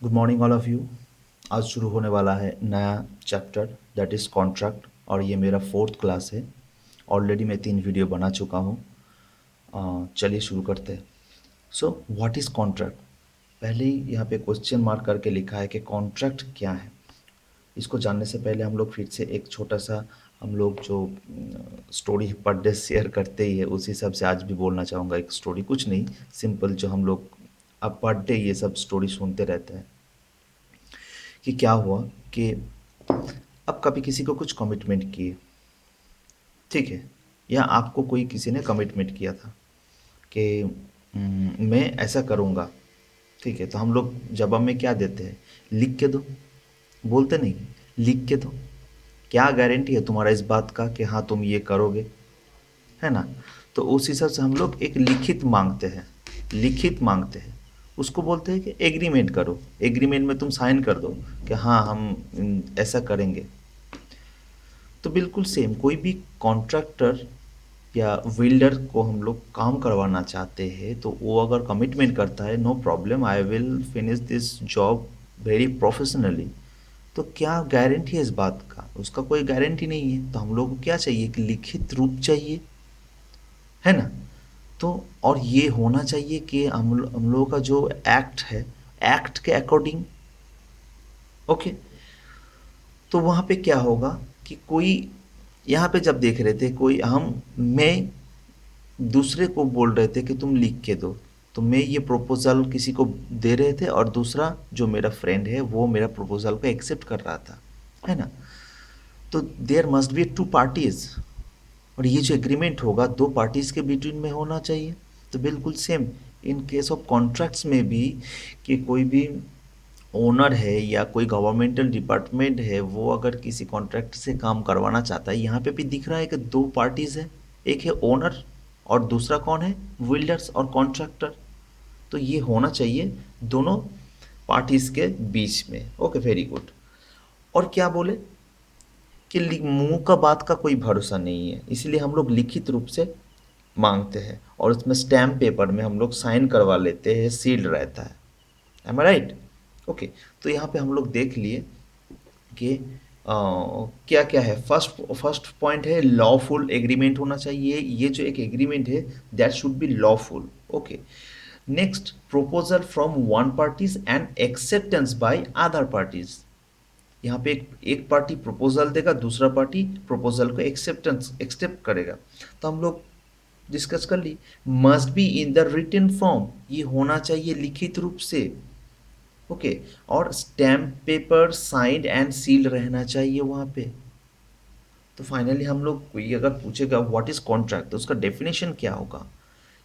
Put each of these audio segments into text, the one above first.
Good morning all of you. आज शुरू होने वाला है नया चैप्टर दैट इज़ कॉन्ट्रैक्ट और ये मेरा 4th क्लास है। ऑलरेडी मैं 3 वीडियो बना चुका हूँ। चलिए शुरू करते हैं। So what is contract? पहले ही यहाँ पे क्वेश्चन मार्क करके लिखा है कि कॉन्ट्रैक्ट क्या है। इसको जानने से पहले हम लोग फिर से एक छोटा सा हम लोग जो स्टोरी पर डे शेयर करते ही है उस हिसाब से आज भी बोलना चाहूँगा एक स्टोरी। कुछ नहीं, सिंपल जो हम लोग अब पर डे ये सब स्टोरी सुनते रहते हैं कि क्या हुआ कि अब कभी किसी को कुछ कमिटमेंट किए, ठीक है, या आपको कोई किसी ने कमिटमेंट किया था कि मैं ऐसा करूँगा, ठीक है, तो हम लोग जवाब में क्या देते हैं? लिख के दो। बोलते नहीं, लिख के दो। क्या गारंटी है तुम्हारा इस बात का कि हाँ तुम ये करोगे, है ना? तो उस हिसाब से हम लोग एक लिखित मांगते हैं, लिखित मांगते हैं। उसको बोलते हैं कि एग्रीमेंट करो। एग्रीमेंट में तुम साइन कर दो कि हाँ हम ऐसा करेंगे। तो बिल्कुल सेम कोई भी कॉन्ट्रैक्टर या बिल्डर को हम लोग काम करवाना चाहते हैं तो वो अगर कमिटमेंट करता है no problem I will finish this job very professionally, तो क्या गारंटी है इस बात का? उसका कोई गारंटी नहीं है। तो हम लोग को क्या चाहिए कि लिखित रूप चाहिए, है ना? तो और ये होना चाहिए कि हम लोगों का जो एक्ट है, एक्ट के अकॉर्डिंग। ओके, तो वहाँ पे क्या होगा कि कोई यहाँ पे जब देख रहे थे कोई मैं दूसरे को बोल रहे थे कि तुम लिख के दो, तो मैं ये प्रपोज़ल किसी को दे रहे थे और दूसरा जो मेरा फ्रेंड है वो मेरा प्रपोज़ल को एक्सेप्ट कर रहा था, है ना? तो there must be two parties, और ये जो एग्रीमेंट होगा दो पार्टीज के बिटवीन में होना चाहिए। तो बिल्कुल same in case of contracts में भी कि कोई भी ओनर है या कोई गवर्नमेंटल डिपार्टमेंट है वो अगर किसी कॉन्ट्रैक्ट से काम करवाना चाहता है, यहाँ पे भी दिख रहा है कि दो पार्टीज है, एक है ओनर और दूसरा कौन है? बिल्डर्स और कॉन्ट्रैक्टर। तो ये होना चाहिए दोनों पार्टीज के बीच में। Okay, very good. और क्या बोले कि मुंह का बात का कोई भरोसा नहीं है, इसलिए हम लोग लिखित रूप से मांगते हैं और उसमें स्टैम्प पेपर में हम लोग साइन करवा लेते हैं, सील्ड रहता है। एम आई राइट? ओके, तो यहाँ पे हम लोग देख लिए कि क्या क्या है। फर्स्ट फर्स्ट पॉइंट है लॉफुल एग्रीमेंट होना चाहिए। ये जो एक एग्रीमेंट है that should be lawful. Okay, next proposal from one parties and acceptance by other parties. यहाँ पे एक पार्टी प्रपोजल देगा, दूसरा पार्टी प्रपोजल को एक्सेप्ट करेगा। तो हम लोग डिस्कस कर ली। Must be in the written form, ये होना चाहिए लिखित रूप से। ओके, और stamp paper signed and sealed रहना चाहिए वहाँ पे। तो फाइनली हम लोग कोई अगर पूछेगा व्हाट इज कॉन्ट्रैक्ट तो उसका डेफिनेशन क्या होगा,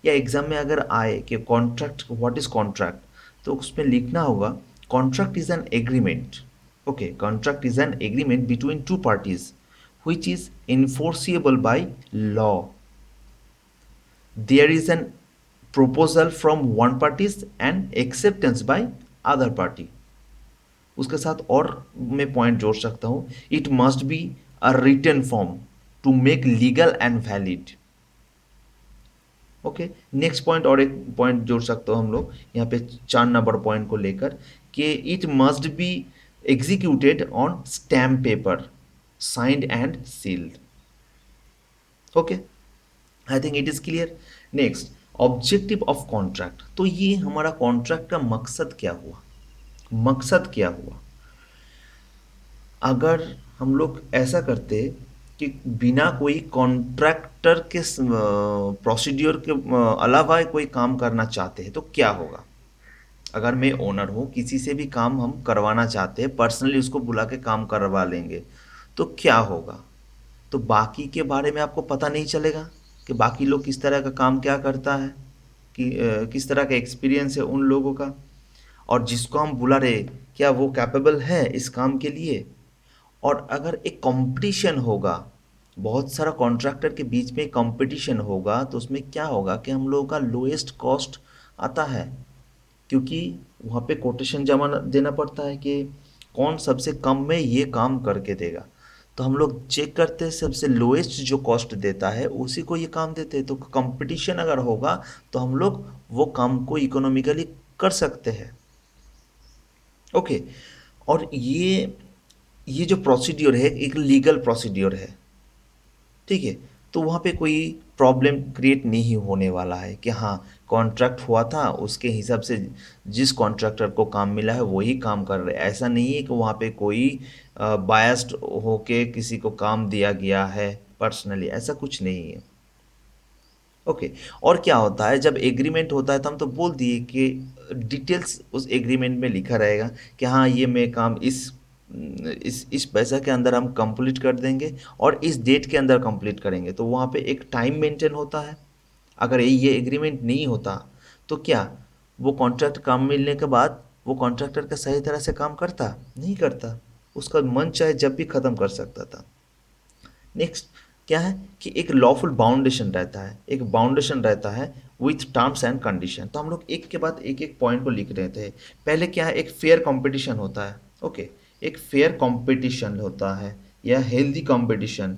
या एग्जाम में अगर आए कि कॉन्ट्रैक्ट व्हाट इज कॉन्ट्रैक्ट, तो उसमें लिखना होगा contract is an agreement. Okay, contract is an agreement between two parties which is enforceable by law. There is an proposal from one parties and acceptance by other party. उसके साथ और मैं point जोड़ सकता हूँ, it must be a written form to make legal and valid. Okay, next point और एक point जोड़ सकते हो हम लोग यहाँ पे 4 नंबर पॉइंट को लेकर कि it must be executed on stamp paper signed and sealed. Okay, I think it is clear. Next, objective of contract. तो ये हमारा कॉन्ट्रैक्ट का मकसद क्या हुआ? मकसद क्या हुआ? अगर हम लोग ऐसा करते कि बिना कोई कॉन्ट्रैक्टर के प्रोसीड्योर के अलावा कोई काम करना चाहते हैं तो क्या होगा? अगर मैं ओनर हूँ, किसी से भी काम हम करवाना चाहते हैं, पर्सनली उसको बुला के काम करवा लेंगे, तो क्या होगा? तो बाकी के बारे में आपको पता नहीं चलेगा कि बाकी लोग किस तरह का काम क्या करता है, कि किस तरह का एक्सपीरियंस है उन लोगों का, और जिसको हम बुला रहे क्या वो कैपेबल है इस काम के लिए। और अगर एक कंपटीशन होगा, बहुत सारा कॉन्ट्रैक्टर के बीच में कंपटीशन होगा, तो उसमें क्या होगा कि हम लोगों का लोएस्ट कॉस्ट आता है, क्योंकि वहाँ पे कोटेशन जमा देना पड़ता है कि कौन सबसे कम में ये काम करके देगा। तो हम लोग चेक करते हैं सबसे लोएस्ट जो कॉस्ट देता है उसी को ये काम देते हैं। तो कंपटीशन अगर होगा तो हम लोग वो काम को इकोनॉमिकली कर सकते हैं। ओके। और ये जो प्रोसीड्योर है एक लीगल प्रोसीड्योर है, ठीक है। तो वहाँ पे कोई प्रॉब्लम क्रिएट नहीं होने वाला है कि हाँ, कॉन्ट्रैक्ट हुआ था उसके हिसाब से जिस कॉन्ट्रैक्टर को काम मिला है वही काम कर रहे हैं। ऐसा नहीं है कि वहाँ पे कोई बायस्ड होके किसी को काम दिया गया है पर्सनली, ऐसा कुछ नहीं है। ओके। और क्या होता है जब एग्रीमेंट होता है तो हम तो बोल दिए कि डिटेल्स उस एग्रीमेंट में लिखा रहेगा कि हाँ ये मैं काम इस पैसा के अंदर हम कंप्लीट कर देंगे और इस डेट के अंदर कंप्लीट करेंगे, तो वहाँ पे एक टाइम मेंटेन होता है। अगर ये एग्रीमेंट नहीं होता तो क्या वो कॉन्ट्रैक्ट काम मिलने के बाद वो कॉन्ट्रैक्टर का सही तरह से काम करता? नहीं करता। उसका मन चाहे जब भी ख़त्म कर सकता था। नेक्स्ट क्या है कि एक लॉफुल बाउंडेशन रहता है, एक बाउंडेशन रहता है विथ टर्म्स एंड कंडीशन। तो हम लोग एक के बाद एक एक पॉइंट को लिख रहे थे। पहले क्या है, एक फेयर कंपटीशन होता है। ओके। एक फेयर कंपटीशन होता है या हेल्दी कंपटीशन।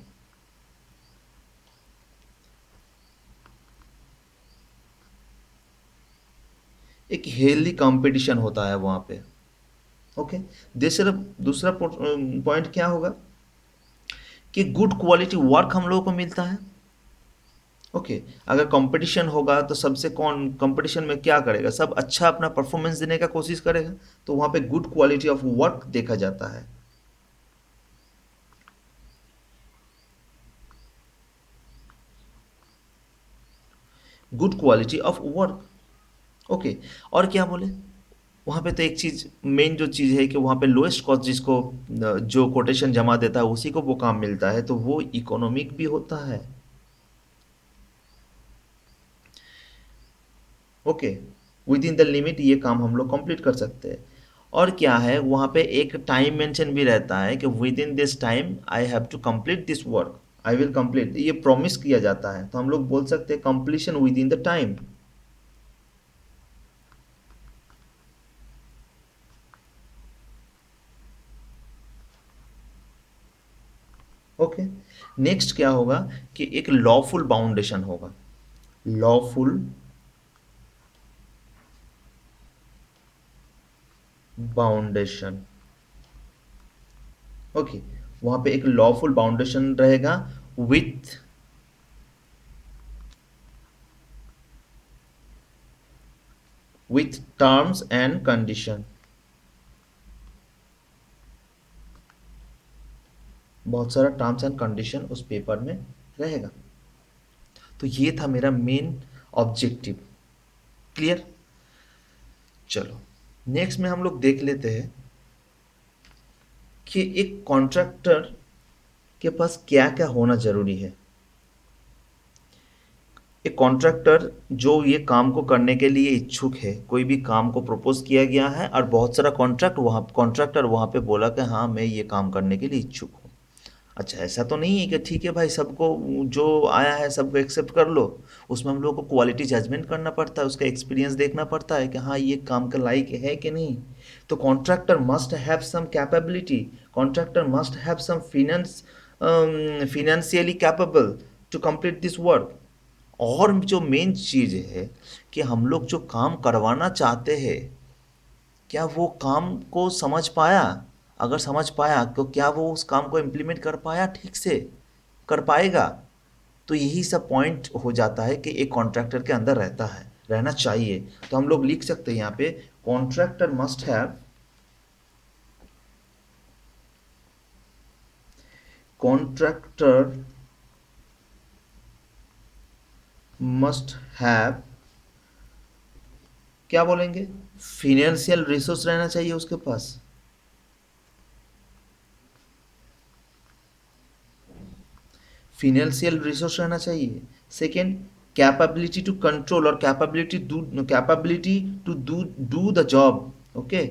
एक हेल्दी कंपटीशन होता है वहाँ पे। ओके। दूसरा दूसरा पॉइंट क्या होगा कि गुड क्वालिटी वर्क हम लोगों को मिलता है। ओके। अगर कंपटीशन होगा तो सबसे कौन कंपटीशन में क्या करेगा, सब अच्छा अपना परफॉर्मेंस देने का कोशिश करेगा, तो वहाँ पे गुड क्वालिटी ऑफ वर्क देखा जाता है। Good quality of work. Okay. और क्या बोले, वहाँ पे तो एक चीज़ मेन जो चीज़ है कि वहाँ पे लोएस्ट कॉस्ट जिसको जो कोटेशन जमा देता है उसी को वो काम मिलता है, तो वो इकोनॉमिक भी होता है। Okay. With in the limit ये काम हम लोग कंप्लीट कर सकते हैं। और क्या है वहाँ पे एक टाइम मेंशन भी रहता है कि within this time I have to complete this work, I will complete, ये प्रॉमिस किया जाता है, तो हम लोग बोल सकते हैं completion within the time. Okay. Next क्या होगा कि एक लॉफुल बाउंडेशन होगा। Lawful boundation. ओके। वहाँ पे एक लॉफुल बाउंडेशन रहेगा विथ टर्म्स एंड कंडीशन। बहुत सारा टर्म्स एंड कंडीशन उस पेपर में रहेगा। तो ये था मेरा मेन ऑब्जेक्टिव। क्लियर? चलो नेक्स्ट में हम लोग देख लेते हैं कि एक कॉन्ट्रैक्टर के पास क्या क्या होना जरूरी है। एक कॉन्ट्रैक्टर जो ये काम को करने के लिए इच्छुक है, कोई भी काम को प्रपोज किया गया है और बहुत सारा कॉन्ट्रैक्टर वहाँ पे बोला कि हाँ मैं ये काम करने के लिए इच्छुक हूँ। अच्छा, ऐसा तो नहीं है कि ठीक है भाई सबको जो आया है सबको एक्सेप्ट कर लो। उसमें हम लोग को क्वालिटी जजमेंट करना पड़ता है, उसका एक्सपीरियंस देखना पड़ता है कि हाँ ये काम के लायक है कि नहीं। तो contractor must have some capability, contractor must have some financially capable to complete this work. और जो मेन चीज़ है कि हम लोग जो काम करवाना चाहते हैं क्या वो काम को समझ पाया, अगर समझ पाया तो क्या वो उस काम को इम्प्लीमेंट कर पाया, ठीक से कर पाएगा। तो यही सब पॉइंट हो जाता है कि एक कॉन्ट्रैक्टर के अंदर रहता है, रहना चाहिए। तो हम लोग लिख सकते हैं यहाँ पे कॉन्ट्रैक्टर कॉन्ट्रैक्टर मस्ट हैव क्या बोलेंगे, फिनेंशियल रिसोर्स रहना चाहिए उसके पास। फिनेंशियल रिसोर्स रहना चाहिए। सेकेंड, कैपेबिलिटी टू कंट्रोल और capability to do the job. Okay.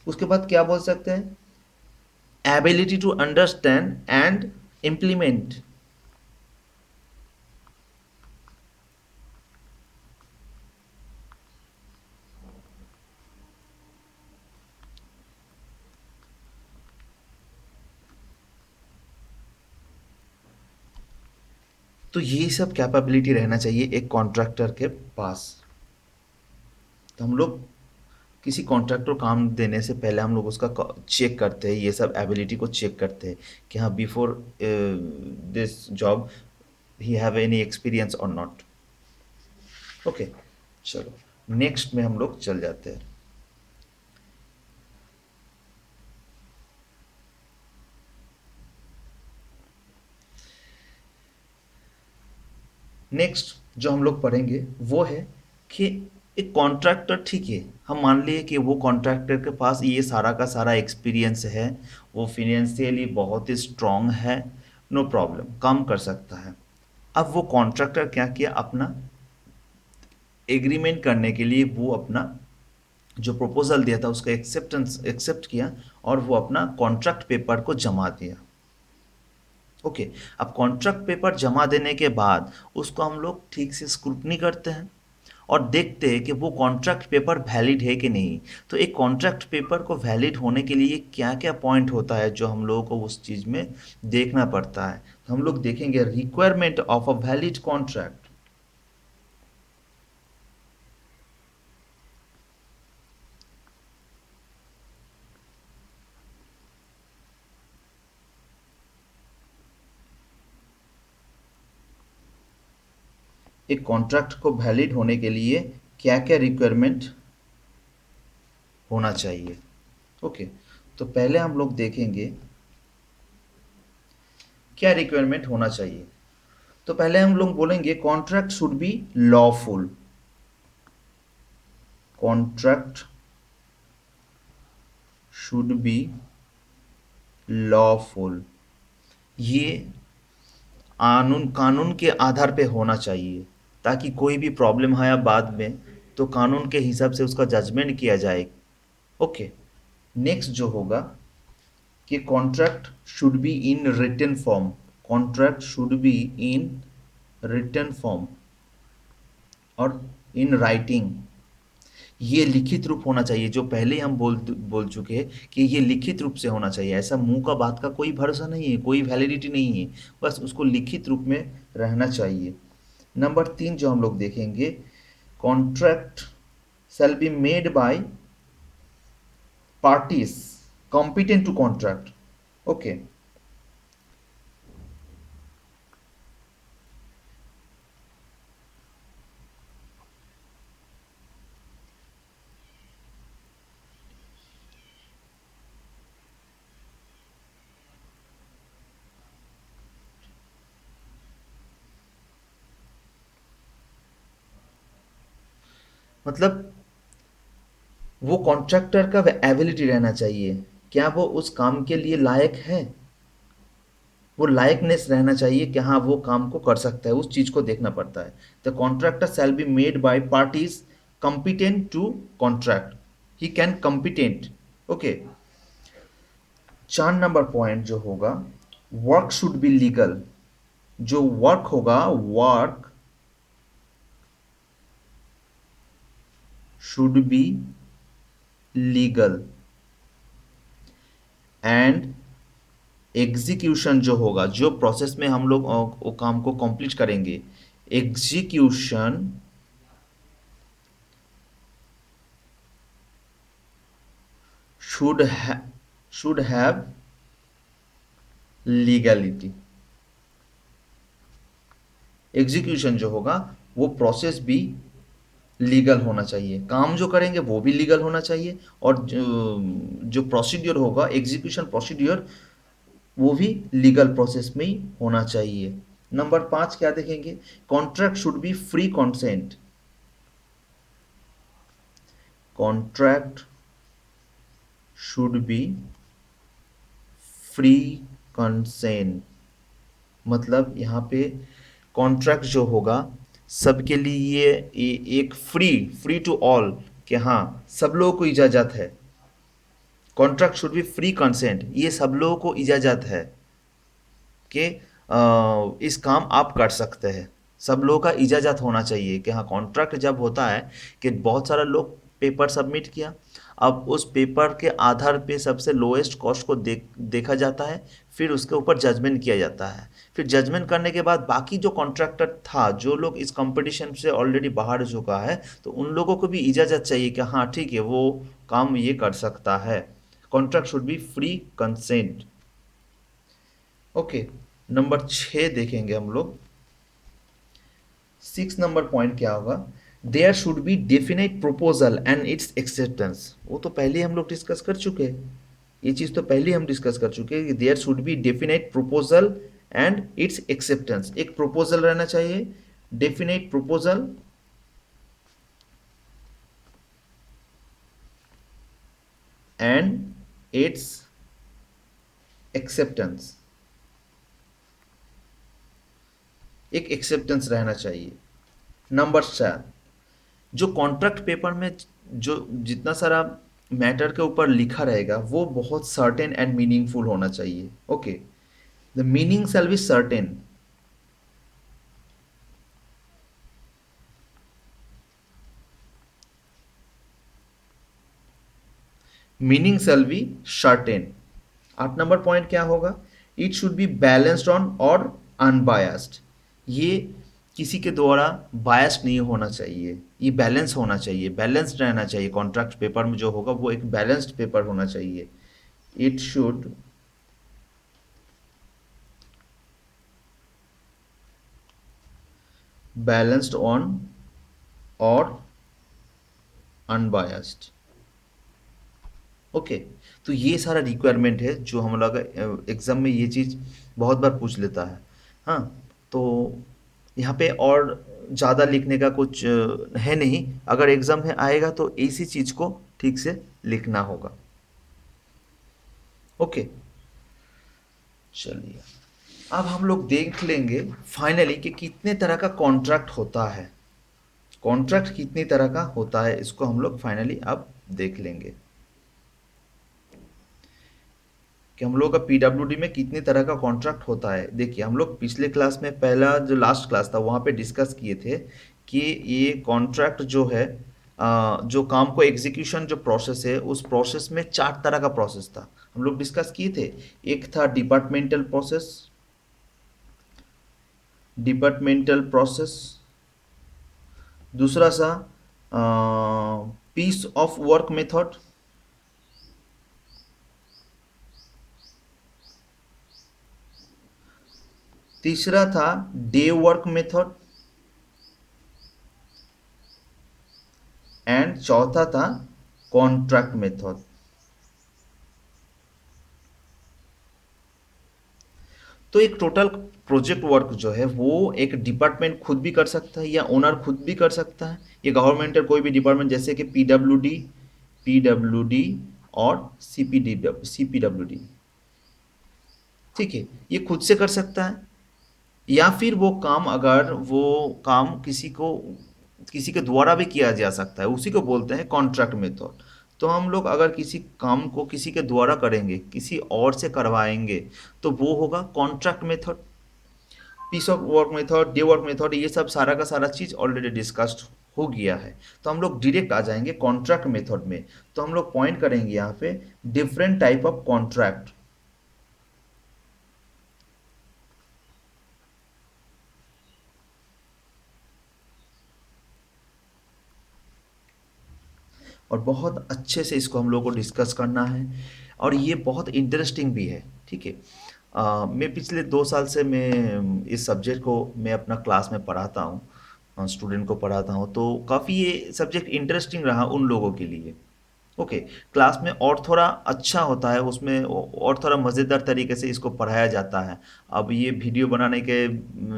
उसके बाद क्या बोल सकते हैं, ability to understand and implement. तो ये सब कैपेबिलिटी रहना चाहिए एक कॉन्ट्रैक्टर के पास। तो हम लोग किसी कॉन्ट्रैक्टर को काम देने से पहले हम लोग उसका चेक करते हैं, ये सब एबिलिटी को चेक करते हैं कि हाँ before this job he have any experience और नॉट। ओके, चलो नेक्स्ट में हम लोग चल जाते हैं। नेक्स्ट जो हम लोग पढ़ेंगे वो है कि एक कॉन्ट्रैक्टर, ठीक है, हम मान लिए कि वो कॉन्ट्रैक्टर के पास ये सारा का सारा एक्सपीरियंस है, वो फिनेंशियली बहुत ही स्ट्रांग है, नो प्रॉब्लम, काम कर सकता है। अब वो कॉन्ट्रैक्टर क्या किया, अपना एग्रीमेंट करने के लिए वो अपना जो प्रपोजल दिया था उसका एक्सेप्ट किया और वो अपना कॉन्ट्रैक्ट पेपर को जमा दिया। ओके, अब कॉन्ट्रैक्ट पेपर जमा देने के बाद उसको हम लोग ठीक से स्क्रूटनी करते हैं और देखते हैं कि वो कॉन्ट्रैक्ट पेपर वैलिड है कि नहीं। तो एक कॉन्ट्रैक्ट पेपर को वैलिड होने के लिए क्या क्या पॉइंट होता है जो हम लोगों को उस चीज़ में देखना पड़ता है। तो हम लोग देखेंगे requirement of a valid contract. एक कॉन्ट्रैक्ट को वैलिड होने के लिए क्या क्या रिक्वायरमेंट होना चाहिए। ओके, तो पहले हम लोग देखेंगे क्या रिक्वायरमेंट होना चाहिए। तो पहले हम लोग बोलेंगे contract should B lawful. Contract should B lawful, ये कानून कानून के आधार पे होना चाहिए ताकि कोई भी प्रॉब्लम आया बाद में तो कानून के हिसाब से उसका जजमेंट किया जाए। ओके, नेक्स्ट जो होगा कि contract should be in written form. Contract should be in written form और इन राइटिंग, ये लिखित रूप होना चाहिए। जो पहले हम बोल चुके हैं कि ये लिखित रूप से होना चाहिए, ऐसा मुंह का बात का कोई भरोसा नहीं है, कोई वैलिडिटी नहीं है, बस उसको लिखित रूप में रहना चाहिए। नंबर 3 जो हम लोग देखेंगे, contract shall be made by parties competent to contract. Okay, मतलब वो कॉन्ट्रैक्टर का एबिलिटी रहना चाहिए, क्या वो उस काम के लिए लायक है, वो लायकनेस रहना चाहिए कि हाँ वो काम को कर सकता है, उस चीज को देखना पड़ता है। The contractor shall be made by parties competent to contract, he can competent. Okay, 4 number point जो होगा, वर्क शुड बी लीगल। जो वर्क होगा, work should be legal and execution जो होगा, जो प्रोसेस में हम लोग वो काम को कंप्लीट करेंगे, execution should have legality. Execution जो होगा वो प्रोसेस भी लीगल होना चाहिए, काम जो करेंगे वो भी लीगल होना चाहिए और जो प्रोसीड्यूर होगा, एग्जीक्यूशन प्रोसीड्यूर, वो भी लीगल प्रोसेस में ही होना चाहिए। नंबर 5 क्या देखेंगे, contract should be free consent. Contract should be free consent, मतलब यहाँ पे कॉन्ट्रैक्ट जो होगा सबके लिए एक फ्री फ्री टू ऑल, कि हाँ सब लोगों को इजाज़त है। Contract should be free consent, ये सब लोगों को इजाज़त है कि इस काम आप कर सकते हैं, सब लोगों का इजाज़त होना चाहिए कि हाँ। कॉन्ट्रैक्ट जब होता है कि बहुत सारे लोग पेपर सबमिट किया। अब उस पेपर के आधार पे सबसे लोएस्ट कॉस्ट को देखा जाता है, फिर उसके ऊपर जजमेंट किया जाता है। फिर जजमेंट करने के बाद बाकी जो कॉन्ट्रैक्टर था, जो लोग इस कंपटीशन से ऑलरेडी बाहर हो चुका है, तो उन लोगों को भी इजाज़त चाहिए कि हाँ ठीक है, वो काम ये कर सकता है। Contract should be free consent. Okay, number 6 देखेंगे हम लोग। 6 नंबर पॉइंट क्या होगा? There should be definite proposal and its acceptance. वो तो पहले हम लोग डिस्कस कर चुके हैं, ये चीज़ तो पहले हम डिस्कस कर चुके हैं कि there should be definite proposal and its acceptance. एक प्रपोजल रहना चाहिए, definite proposal and its acceptance. एक एक्सेप्टेंस रहना चाहिए। नंबर 4, जो कॉन्ट्रैक्ट पेपर में जो जितना सारा मैटर के ऊपर लिखा रहेगा वो बहुत सर्टेन एंड मीनिंगफुल होना चाहिए। Okay, the meaning shall be certain. Meaning shall be certain. 8 number point क्या होगा? It should be balanced on और अनबायस्ड। ये किसी के द्वारा बायस्ड नहीं होना चाहिए, ये बैलेंस होना चाहिए, बैलेंस्ड रहना चाहिए। कॉन्ट्रैक्ट पेपर में जो होगा वो एक बैलेंस्ड पेपर होना चाहिए। इट शुड बैलेंस्ड ऑन और अनबायस्ड। ओके, तो ये सारा रिक्वायरमेंट है जो हम लोग एग्ज़ाम में ये चीज़ बहुत बार पूछ लेता है। हाँ, तो यहाँ पे और ज़्यादा लिखने का कुछ है नहीं। अगर एग्ज़ाम में आएगा तो इसी चीज़ को ठीक से लिखना होगा। ओके, चलिए अब हम लोग देख लेंगे फाइनली कि कितने तरह का कॉन्ट्रैक्ट होता है। कॉन्ट्रैक्ट कितनी तरह का होता है इसको हम लोग फाइनली अब देख लेंगे कि हम लोग का पीडब्ल्यूडी में कितनी तरह का कॉन्ट्रैक्ट होता है। देखिए, हम लोग पिछले क्लास में, पहला जो लास्ट क्लास था वहाँ पे डिस्कस किए थे कि ये कॉन्ट्रैक्ट जो है, जो काम को एग्जीक्यूशन जो प्रोसेस है, उस प्रोसेस में 4 तरह का प्रोसेस था, हम लोग डिस्कस किए थे। एक था डिपार्टमेंटल प्रोसेस, दूसरा सा पीस ऑफ वर्क मेथड, तीसरा था डे वर्क मेथड, एंड चौथा था कॉन्ट्रैक्ट मेथड। तो एक टोटल प्रोजेक्ट वर्क जो है वो एक डिपार्टमेंट खुद भी कर सकता है या ओनर खुद भी कर सकता है। ये गवर्नमेंटल कोई भी डिपार्टमेंट जैसे कि पीडब्ल्यूडी और सीपीडब्ल्यूडी, ठीक है, ये खुद से कर सकता है। या फिर वो काम, अगर वो काम किसी के द्वारा भी किया जा सकता है, उसी को बोलते हैं कॉन्ट्रैक्ट मेथड। तो हम लोग अगर किसी काम को किसी के द्वारा करेंगे, किसी और से करवाएंगे, तो वो होगा contract method. Piece of work method, day work method, ये सब सारा का सारा चीज़ ऑलरेडी डिस्कस्ड हो गया है। तो हम लोग डायरेक्ट आ जाएंगे कॉन्ट्रैक्ट मेथड में। तो हम लोग पॉइंट करेंगे यहाँ पे डिफरेंट टाइप ऑफ कॉन्ट्रैक्ट। और बहुत अच्छे से इसको हम लोग को डिस्कस करना है, और ये बहुत इंटरेस्टिंग भी है, ठीक है। मैं पिछले 2 साल से मैं इस सब्जेक्ट को मैं अपना क्लास में पढ़ाता हूँ, स्टूडेंट को पढ़ाता हूँ, तो काफ़ी ये सब्जेक्ट इंटरेस्टिंग रहा उन लोगों के लिए। ओके, क्लास में और थोड़ा अच्छा होता है, उसमें और थोड़ा मज़ेदार तरीके से इसको पढ़ाया जाता है। अब ये वीडियो बनाने के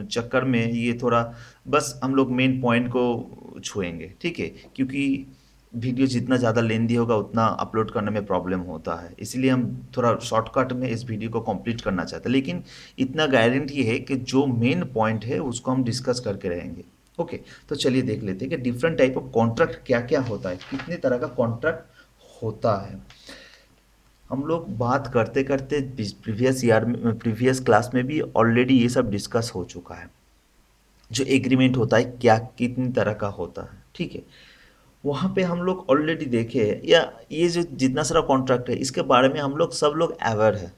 चक्कर में ये थोड़ा, बस हम लोग मेन पॉइंट को छुएंगे, ठीक है, क्योंकि वीडियो जितना ज़्यादा लेंदी होगा उतना अपलोड करने में प्रॉब्लम होता है, इसलिए हम थोड़ा शॉर्टकट में इस वीडियो को कंप्लीट करना चाहते हैं। लेकिन इतना गारंटी है कि जो मेन पॉइंट है उसको हम डिस्कस करके रहेंगे। ओके, तो चलिए देख लेते हैं कि डिफरेंट टाइप ऑफ कॉन्ट्रैक्ट क्या क्या होता है, कितने तरह का कॉन्ट्रैक्ट होता है। हम लोग बात करते करते प्रीवियस क्लास में भी ऑलरेडी ये सब डिस्कस हो चुका है, जो एग्रीमेंट होता है क्या कितनी तरह का होता है, ठीक है। वहाँ पे हम लोग ऑलरेडी देखे हैं, या ये जो जितना सारा कॉन्ट्रैक्ट है इसके बारे में हम लोग सब लोग अवेयर है,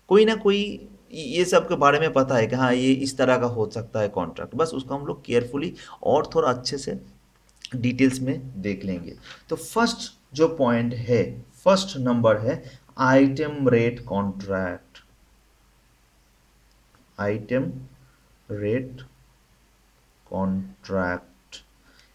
कोई ना कोई ये सब के बारे में पता है कि हाँ ये इस तरह का हो सकता है कॉन्ट्रैक्ट, बस उसको हम लोग केयरफुली और थोड़ा अच्छे से डिटेल्स में देख लेंगे। तो फर्स्ट जो पॉइंट है, फर्स्ट नंबर है item rate contract. Item rate contract,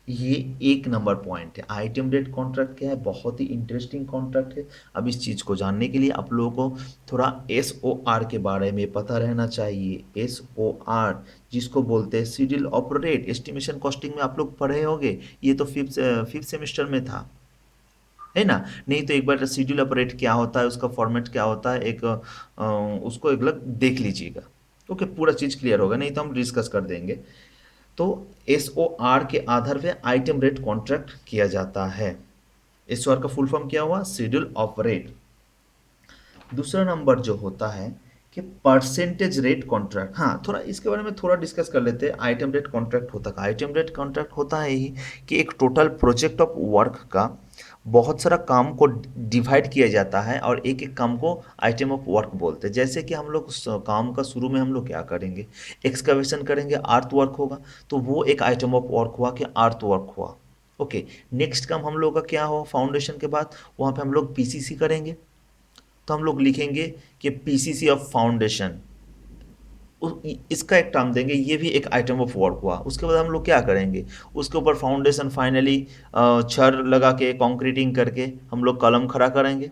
ये एक नंबर पॉइंट है। आइटम रेट कॉन्ट्रैक्ट क्या है? बहुत ही इंटरेस्टिंग कॉन्ट्रैक्ट है। अब इस चीज़ को जानने के लिए आप लोगों को थोड़ा SOR के बारे में पता रहना चाहिए। SOR जिसको बोलते हैं schedule of rate, estimation costing में आप लोग पढ़े होंगे, ये तो फिफ्थ सेमेस्टर में था, है ना? नहीं तो एक बार शेड्यूल ऑफ रेट क्या होता है, उसका फॉर्मेट क्या होता है, उसको एक बार देख लीजिएगा। ओके, पूरा चीज़ क्लियर होगा, नहीं तो हम डिस्कस कर देंगे। तो SOR के आधार पे आइटम रेट कॉन्ट्रैक्ट किया जाता है। SOR का फुल फॉर्म क्या हुआ? Schedule of rate. दूसरा नंबर जो होता है कि परसेंटेज रेट कॉन्ट्रैक्ट। हाँ, थोड़ा इसके बारे में थोड़ा डिस्कस कर लेते हैं। आइटम रेट कॉन्ट्रैक्ट होता है, आइटम रेट कॉन्ट्रैक्ट होता है ही कि एक टोटल प्रोजेक्ट ऑफ वर्क का बहुत सारा काम को डिवाइड किया जाता है और एक एक काम को आइटम ऑफ वर्क बोलते हैं। जैसे कि हम लोग काम का शुरू में हम लोग क्या करेंगे, एक्सकवेशन करेंगे, अर्थ वर्क होगा, तो वो एक आइटम ऑफ वर्क हुआ कि अर्थ वर्क हुआ। ओके, नेक्स्ट काम हम लोग का क्या हो, फाउंडेशन के बाद वहाँ पे हम लोग PCC करेंगे, तो हम लोग लिखेंगे कि PCC ऑफ फाउंडेशन, इसका एक टर्म देंगे, ये भी एक आइटम ऑफ वर्क हुआ। उसके बाद हम लोग क्या करेंगे, उसके ऊपर फाउंडेशन फाइनली छड़ लगा के कंक्रीटिंग करके हम लोग कॉलम खड़ा करेंगे।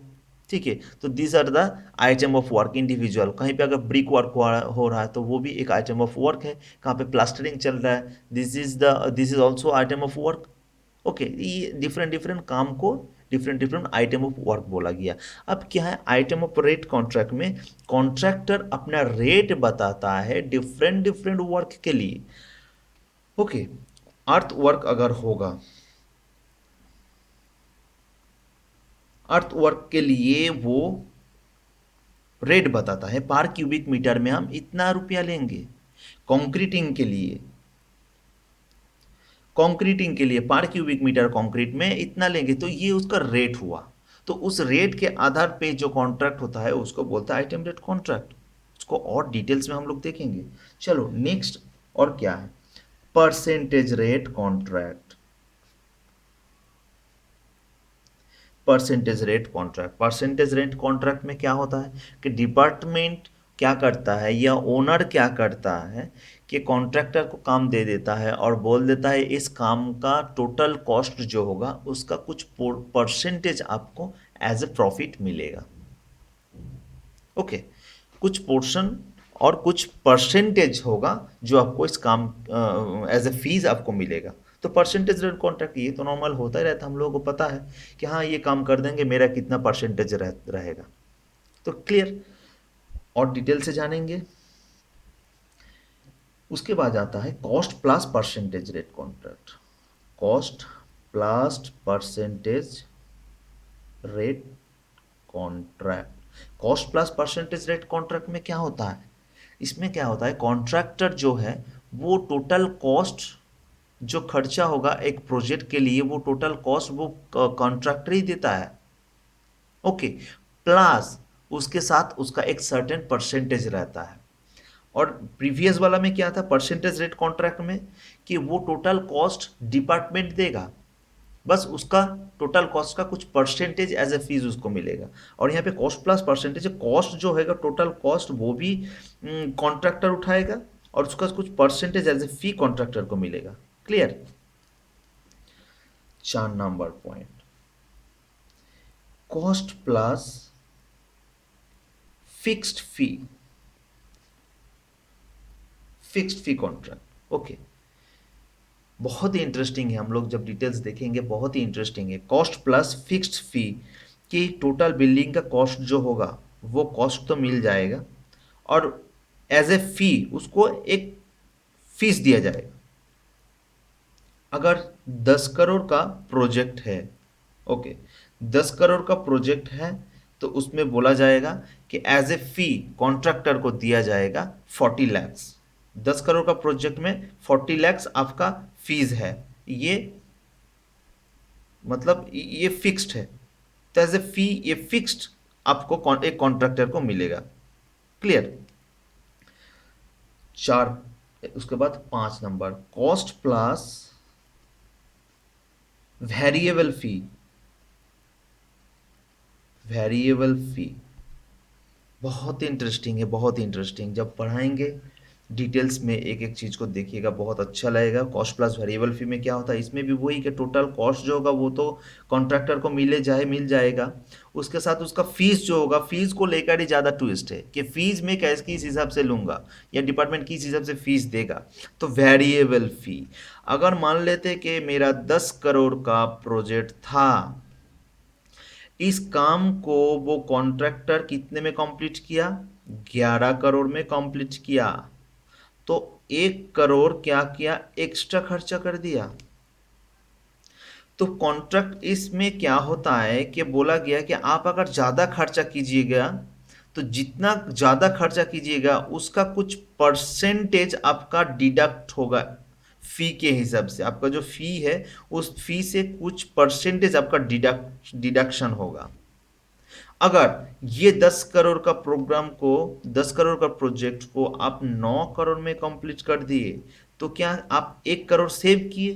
ठीक है, तो this are the item of work individual. कहीं पे अगर ब्रिक वर्क हो रहा है तो वो भी एक आइटम ऑफ वर्क है। कहाँ पे प्लास्टरिंग चल रहा है, this is also item of work. Okay, ये डिफरेंट डिफरेंट काम को different different item of work बोला गया। अब क्या है, आइटम ऑफ रेट कॉन्ट्रैक्ट में कॉन्ट्रैक्टर अपना रेट बताता है डिफरेंट डिफरेंट वर्क के लिए। ओके, अर्थ वर्क अगर होगा, अर्थ वर्क के लिए वो रेट बताता है, पर क्यूबिक मीटर में हम इतना रुपया लेंगे। कंक्रीटिंग के लिए, कंक्रीटिंग के लिए पर क्यूबिक मीटर कंक्रीट में इतना लेंगे, तो ये उसका रेट हुआ। तो उस रेट के आधार पे जो कॉन्ट्रैक्ट होता है उसको बोलता है आइटम रेट कॉन्ट्रैक्ट। उसको और डिटेल्स में हम लोग देखेंगे। चलो नेक्स्ट, और क्या है, percentage rate contract. Percentage rate contract, percentage rate contract में क्या होता है कि डिपार्टमेंट क्या करता है या ओनर क्या करता है कि कॉन्ट्रैक्टर को काम दे देता है और बोल देता है इस काम का टोटल कॉस्ट जो होगा उसका कुछ परसेंटेज आपको एज ए प्रॉफिट मिलेगा। ओके, कुछ पोर्शन और कुछ परसेंटेज होगा जो आपको इस काम एज ए फीस आपको मिलेगा। तो परसेंटेज रेट कॉन्ट्रैक्ट ये तो नॉर्मल होता ही रहता है, हम लोगों को पता है कि हाँ ये काम कर देंगे, मेरा कितना परसेंटेज रहेगा। तो क्लियर, और डिटेल से जानेंगे। उसके बाद आता है cost plus percentage rate contract. Cost plus percentage rate contract. Cost plus percentage rate contract में क्या होता है, इसमें क्या होता है, कॉन्ट्रैक्टर जो है वो टोटल कॉस्ट जो खर्चा होगा एक प्रोजेक्ट के लिए, वो टोटल कॉस्ट वो कॉन्ट्रैक्टर ही देता है। ओके, प्लस उसके साथ उसका एक सर्टेन परसेंटेज रहता है। और प्रीवियस वाला में क्या था, परसेंटेज रेट कॉन्ट्रैक्ट में कि वो टोटल कॉस्ट डिपार्टमेंट देगा, बस उसका टोटल कॉस्ट का कुछ परसेंटेज एज ए फीस उसको मिलेगा। और यहाँ पे कॉस्ट प्लस परसेंटेज, कॉस्ट जो है टोटल कॉस्ट वो भी कॉन्ट्रैक्टर उठाएगा और उसका कुछ percentage as a fee contractor को मिलेगा। Clear? 4 number point, cost plus fixed fee, fixed fee contract. Okay, बहुत ही इंटरेस्टिंग है, हम लोग जब डिटेल्स देखेंगे बहुत ही इंटरेस्टिंग है। कॉस्ट प्लस फिक्स्ड फी कि टोटल बिल्डिंग का कॉस्ट जो होगा वो कॉस्ट तो मिल जाएगा और एज ए फी उसको एक फीस दिया जाएगा। अगर 10 करोड़ का प्रोजेक्ट है, ओके, 10 करोड़ का प्रोजेक्ट है, तो उसमें बोला जाएगा कि एज ए फी कॉन्ट्रैक्टर को दिया जाएगा 40 लाख। 10 करोड़ का प्रोजेक्ट में 40 लाख आपका फीस है। ये मतलब ये फिक्स्ड है। तो एज ए फी ये फिक्स्ड आपको एक कॉन्ट्रैक्टर को मिलेगा। क्लियर। चार, उसके बाद 5 नंबर, कॉस्ट प्लस वेरिएबल फी। वेरिएबल फी बहुत इंटरेस्टिंग है, बहुत इंटरेस्टिंग। जब पढ़ाएंगे डिटेल्स में एक एक चीज़ को देखिएगा, बहुत अच्छा लगेगा। कॉस्ट प्लस वेरिएबल फी में क्या होता है, इसमें भी वही कि टोटल कॉस्ट जो होगा वो तो कॉन्ट्रैक्टर को मिल जाएगा। उसके साथ उसका फीस जो होगा, फीस को लेकर ही ज़्यादा ट्विस्ट है कि फीस में कैसे किस हिसाब से लूँगा या डिपार्टमेंट किस हिसाब से फीस देगा। तो वेरिएबल फी, अगर मान लेते कि मेरा 10 करोड़ का प्रोजेक्ट था, इस काम को वो कॉन्ट्रैक्टर कितने में कंप्लीट किया, 11 करोड़ में कंप्लीट किया। तो 1 करोड़ क्या किया, एक्स्ट्रा खर्चा कर दिया। तो कॉन्ट्रैक्ट इसमें क्या होता है कि बोला गया कि आप अगर ज़्यादा खर्चा कीजिएगा तो जितना ज़्यादा खर्चा कीजिएगा उसका कुछ परसेंटेज आपका डिडक्ट होगा। फी के हिसाब से आपका जो फी है उस फी से कुछ परसेंटेज आपका डिडक्शन होगा। अगर ये 10 करोड़ का प्रोग्राम को, 10 करोड़ का प्रोजेक्ट को आप 9 करोड़ में कंप्लीट कर दिए, तो क्या आप 1 करोड़ सेव किए।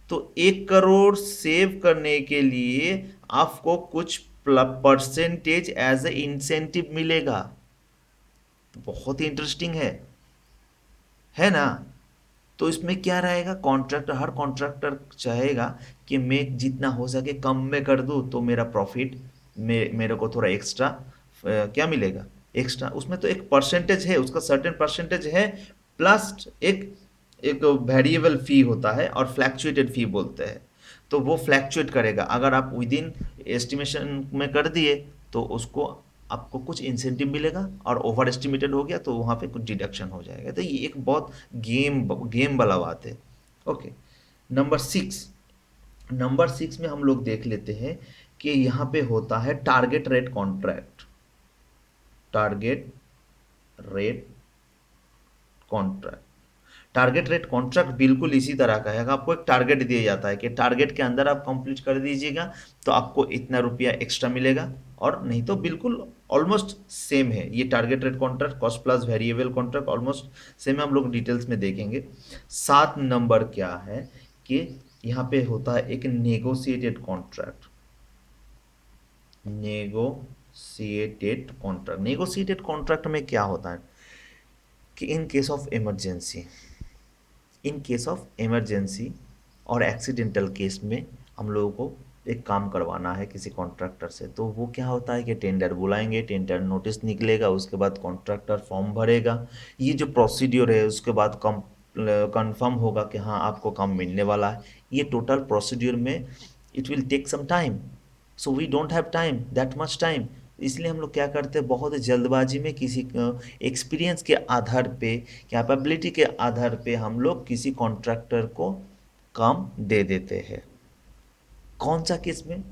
तो 1 करोड़ सेव करने के लिए आपको कुछ परसेंटेज एज ए इंसेंटिव मिलेगा। तो बहुत ही इंटरेस्टिंग है ना। तो इसमें क्या रहेगा, कॉन्ट्रैक्टर, हर कॉन्ट्रैक्टर चाहेगा कि मैं जितना हो सके कम में कर दूं तो मेरा प्रॉफिट, मेरे को थोड़ा एक्स्ट्रा क्या मिलेगा, एक्स्ट्रा। उसमें तो एक परसेंटेज है, उसका सर्टेन परसेंटेज है, प्लस एक एक वेरिएबल फी होता है और फ्लैक्चुएटेड फी बोलते हैं। तो वो फ्लैक्चुएट करेगा। अगर आप विद इन एस्टिमेशन में कर दिए तो उसको आपको कुछ इंसेंटिव मिलेगा, और ओवर एस्टिमेटेड हो गया तो वहाँ पे कुछ डिडक्शन हो जाएगा। तो ये एक बहुत गेम वाला बात है। ओके। नंबर 6, नंबर 6 में हम लोग देख लेते हैं कि यहाँ पे होता है target rate contract. Target rate contract, target rate contract बिल्कुल इसी तरह का है। आपको एक टारगेट दिया जाता है कि टारगेट के अंदर आप कंप्लीट कर दीजिएगा तो आपको इतना रुपया एक्स्ट्रा मिलेगा, और नहीं तो बिल्कुल ऑलमोस्ट सेम है। ये target rate contract, cost plus variable contract almost same है, हम लोग डिटेल्स में देखेंगे। 7 नंबर क्या है कि यहाँ पे होता है एक negotiated contract. Negotiated contract, negotiated contract में क्या होता है कि in case of emergency, in case of emergency और एक्सीडेंटल केस में हम लोगों को एक काम करवाना है किसी कॉन्ट्रैक्टर से, तो वो क्या होता है कि टेंडर बुलाएंगे, टेंडर नोटिस निकलेगा, उसके बाद कॉन्ट्रैक्टर फॉर्म भरेगा। ये जो प्रोसीड्योर है उसके बाद कंफर्म होगा कि हाँ आपको काम मिलने वाला है। ये टोटल प्रोसीड्योर में it will take some time. So we don't have time, that much time. इसलिए हम लोग क्या करते हैं, बहुत ही जल्दबाजी में किसी एक्सपीरियंस के आधार पे, कैपेबिलिटी के आधार पे हम लोग किसी कॉन्ट्रैक्टर को काम दे देते हैं। कौन सा केस में,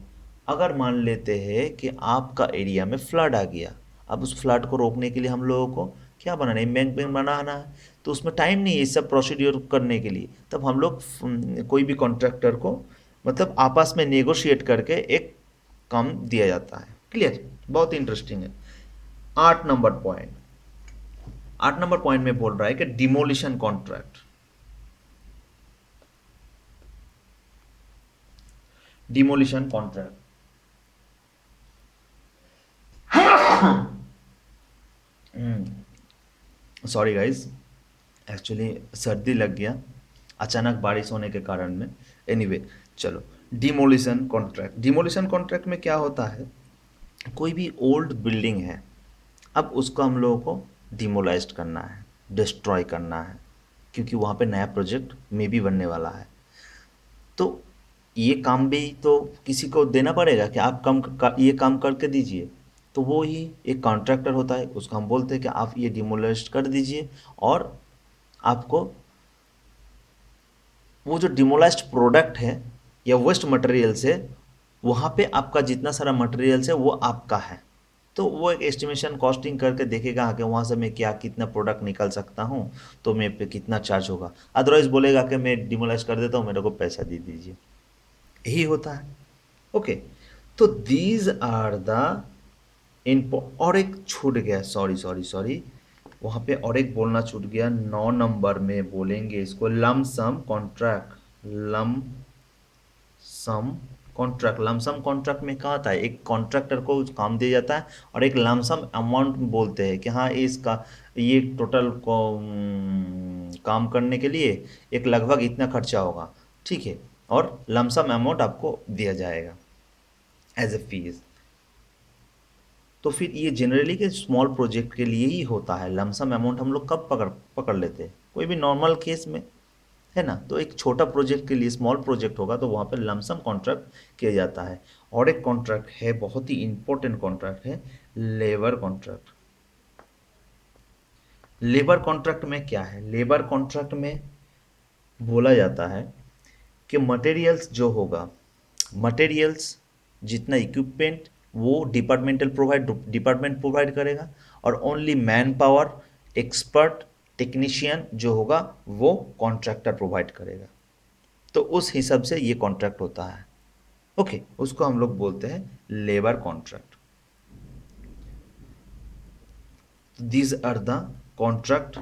अगर मान लेते हैं कि आपका एरिया में फ्लड आ गया, अब उस फ्लड को रोकने के लिए हम लोगों को क्या बनाना है, बैंक बनाना है। तो उसमें टाइम नहीं है ये सब प्रोसीड्योर करने के लिए। तब हम लोग कोई भी कॉन्ट्रैक्टर को मतलब आपस में नेगोशिएट करके एक काम दिया जाता है। क्लियर, बहुत इंटरेस्टिंग है। 8 नंबर पॉइंट, 8 नंबर पॉइंट में बोल रहा है कि demolition contract. Demolition contract, sorry guys, actually सर्दी लग गया अचानक बारिश होने के कारण में। एनीवे चलो, डिमोलिशन कॉन्ट्रैक्ट, डिमोलिशन कॉन्ट्रैक्ट में क्या होता है, कोई भी ओल्ड बिल्डिंग है, अब उसको हम लोगों को डिमोलाइज करना है, डिस्ट्रॉय करना है, क्योंकि वहाँ पे नया प्रोजेक्ट मे भी बनने वाला है। तो ये काम भी तो किसी को देना पड़ेगा कि आप ये काम करके दीजिए। तो वो ही एक कॉन्ट्रैक्टर होता है, उसको हम बोलते हैं कि आप ये डिमोलाइज कर दीजिए, और आपको वो जो डिमोलाइज्ड प्रोडक्ट है या वेस्ट मटेरियल्स है, वहाँ पे आपका जितना सारा मटेरियल्स है वो आपका है। तो वो एक एस्टिमेशन कॉस्टिंग करके देखेगा कि वहाँ से मैं क्या कितना प्रोडक्ट निकाल सकता हूँ, तो मेरे पे कितना चार्ज होगा। अदरवाइज बोलेगा कि मैं डिमोलाइज कर देता हूँ, मेरे को पैसा दे दीजिए। यही होता है। ओके, तो दीज आर द इनपो, और एक छूट गया, सॉरी सॉरी सॉरी, वहाँ पे और एक बोलना छूट गया, 9 नंबर में बोलेंगे इसको लमसम कॉन्ट्रैक्ट। लम सम कॉन्ट्रैक्ट, लमसम कॉन्ट्रैक्ट में क्या होता है, एक कॉन्ट्रैक्टर को काम दिया जाता है और एक लमसम अमाउंट बोलते हैं कि हाँ इसका ये टोटल को काम करने के लिए एक लगभग इतना खर्चा होगा, ठीक है, और लमसम अमाउंट आपको दिया जाएगा एज ए फीस। तो फिर ये जनरली के स्मॉल प्रोजेक्ट के लिए ही होता है। लमसम अमाउंट हम लोग कब पकड़ पकड़ लेते हैं, कोई भी नॉर्मल केस में, है ना। तो एक छोटा प्रोजेक्ट के लिए, स्मॉल प्रोजेक्ट होगा तो वहाँ पे लमसम कॉन्ट्रैक्ट किया जाता है। और एक कॉन्ट्रैक्ट है, बहुत ही इंपॉर्टेंट कॉन्ट्रैक्ट है, लेबर कॉन्ट्रैक्ट। लेबर कॉन्ट्रैक्ट में क्या है, लेबर कॉन्ट्रैक्ट में बोला जाता है कि मटेरियल्स जो होगा, मटेरियल्स जितना इक्विपमेंट वो डिपार्टमेंट प्रोवाइड करेगा, और only man power, expert, technician जो होगा वो कॉन्ट्रैक्टर प्रोवाइड करेगा। तो उस हिसाब से ये कॉन्ट्रैक्ट होता है। ओके, उसको हम लोग बोलते हैं labour contract. These are the contract.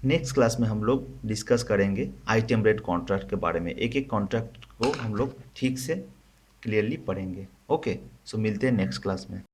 Next class में हम लोग डिस्कस करेंगे आइटम रेट कॉन्ट्रैक्ट के बारे में। एक एक कॉन्ट्रैक्ट को हम लोग ठीक से क्लियरली पढ़ेंगे। ओके, सो मिलते हैं नेक्स्ट क्लास में।